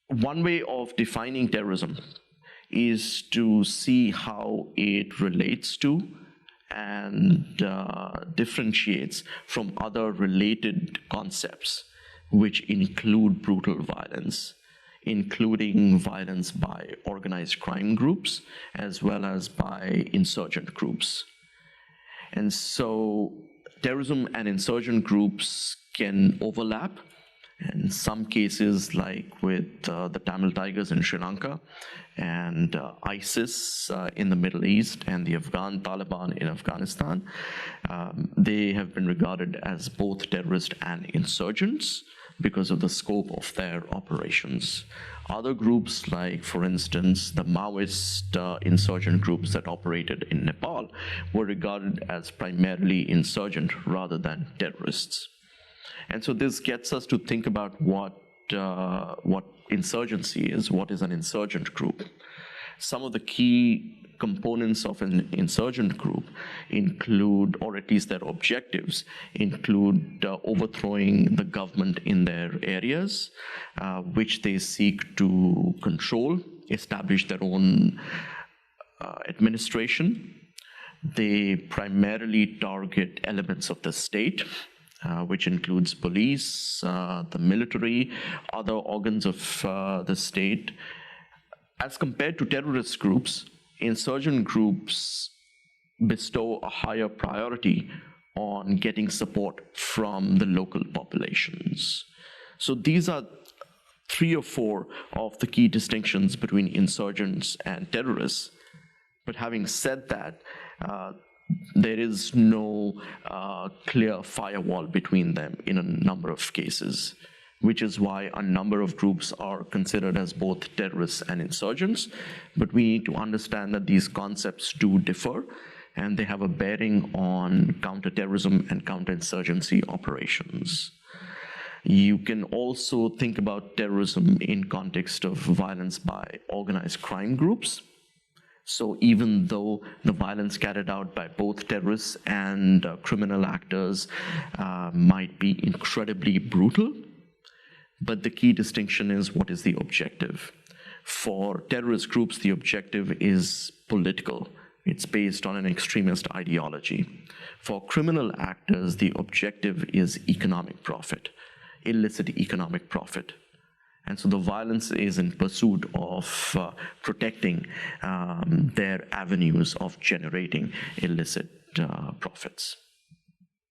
One way of defining terrorism is to see how it relates to and differentiates from other related concepts, which include brutal violence, including violence by organized crime groups as well as by insurgent groups. And so terrorism and insurgent groups can overlap. In some cases, like with the Tamil Tigers in Sri Lanka and ISIS in the Middle East and the Afghan Taliban in Afghanistan, they have been regarded as both terrorist and insurgents because of the scope of their operations. Other groups, like, for instance, the Maoist insurgent groups that operated in Nepal, were regarded as primarily insurgent rather than terrorists. And so this gets us to think about what insurgency is, what is an insurgent group. Some of the key components of an insurgent group include, or at least their objectives, include overthrowing the government in their areas, which they seek to control, establish their own administration. They primarily target elements of the state, which includes police, the military, other organs of the state. As compared to terrorist groups, insurgent groups bestow a higher priority on getting support from the local populations. So these are 3 or 4 of the key distinctions between insurgents and terrorists. But having said that, there is no clear firewall between them in a number of cases, which is why a number of groups are considered as both terrorists and insurgents. But we need to understand that these concepts do differ, and they have a bearing on counterterrorism and counterinsurgency operations. You can also think about terrorism in context of violence by organized crime groups. So even though the violence carried out by both terrorists and criminal actors might be incredibly brutal, but the key distinction is, what is the objective? For terrorist groups, the objective is political. It's based on an extremist ideology. For criminal actors, the objective is economic profit, illicit economic profit. And so the violence is in pursuit of protecting their avenues of generating illicit profits.